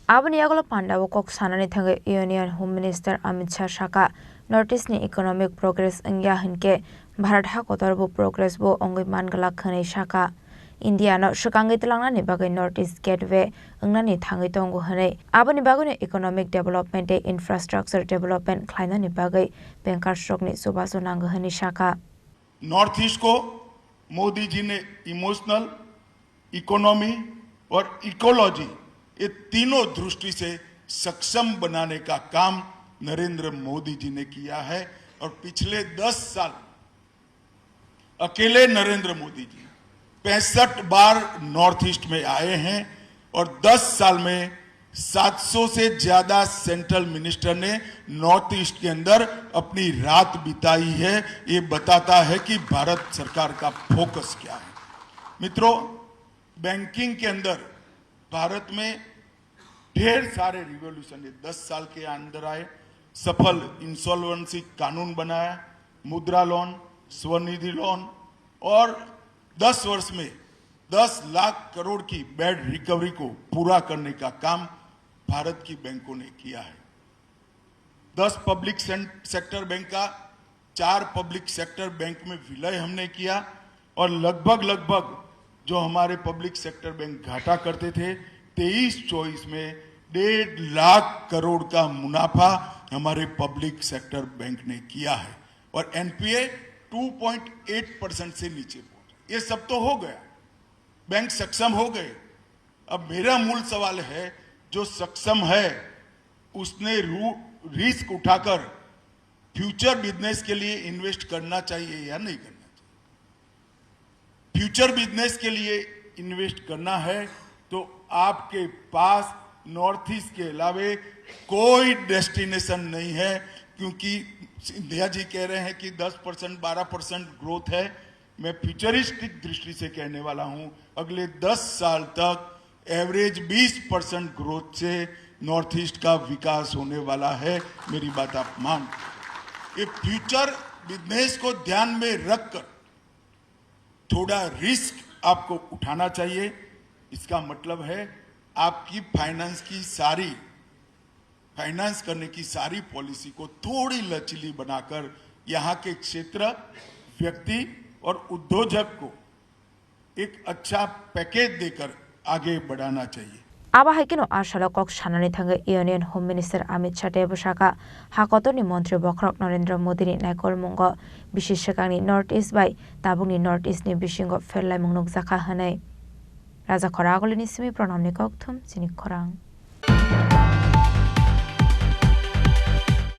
Abani agolo pandawo kok sanani thange Union Home Minister Amit Shah Shaka Northeast ni economic progress angya hinke Bharat ha kotorbo progress bo ongoi mangala khane Shaka India no shukangai telangna ni bagai Northeast gateway angna ni thangai tongo hane abani bagai economic development e infrastructure development khlaina ni bagai bankar stroke ni subaso nang hane Shaka Northeast को मोदी जी ने emotional economy और ecology ये तीनों दृष्टि से सक्षम बनाने का काम नरेंद्र मोदी जी ने किया है और पिछले 10 साल अकेले नरेंद्र मोदी जी 65 बार नॉर्थ ईस्ट में आए हैं और 10 साल में 700 से ज्यादा सेंट्रल मिनिस्टर ने नॉर्थ ईस्ट के अंदर अपनी रात बिताई है। ये बताता है कि भारत सरकार का फोकस क्या है। मित्रों, बैंकिंग के अंदर भारत में ढेर सारे रिवॉल्यूशन 10 साल के अंदर आए। सफल इंसॉल्वेंसी कानून बनाया, मुद्रा लोन, स्वनिधि लोन और 10 वर्ष में 10 लाख करोड़ की बेड रिकवरी को पूरा करने का काम भारत की बैंकों ने किया है। 10 पब्लिक सेक्टर बैंक का 4 पब्लिक सेक्टर बैंक में विलय हमने किया और लगभग जो हमारे पब्लिक सेक्टर बैंक घाटा करते थे 23-24 में 1.5 लाख करोड़ का मुनाफा हमारे पब्लिक सेक्टर बैंक ने किया है और एनपीए 2.8% से नीचे पहुंचा। ये सब तो हो गया, बैंक सक्षम हो गए। अब मेरा मूल सवाल है, जो सक्षम है उसने रिस्क उठाकर फ्यूचर बिजनेस के लिए इन्वेस्ट करना चाहिए या नहीं करना चाहिए। फ्यूचर बिजनेस के लिए इन्वेस्ट करना है तो आपके पास नॉर्थ ईस्ट के अलावे कोई डेस्टिनेशन नहीं है, क्योंकि सिंधिया जी कह रहे हैं कि 10% 12% ग्रोथ है। मैं फ्यूचरिस्टिक दृष्टि से कहने वाला हूं, अगले 10 साल तक एवरेज 20% ग्रोथ से नॉर्थ ईस्ट का विकास होने वाला है। मेरी बात आप मान, ये फ्यूचर बिजनेस को ध्यान में रखकर थोड़ा रिस्क आपको उठाना चाहिए। इसका मतलब है आपकी फाइनेंस करने की सारी पॉलिसी को थोड़ी लचीली बनाकर यहाँ के क्षेत्र, व्यक्ति और उद्योजक को एक अच्छा पैकेज देकर आगे बढ़ाना चाहिए। Aba haikino ashala kok sanani thange Union Home Minister Amit Shah Dev Shaka hakotoni Montri Bokrok Narendra Modi ni naikol mungo bishishakangni North East bai tabungni North East ni bishingo ferlai mungnuk jaka hanai Raja Khoragolini simi pranamni kokthum sinik khorang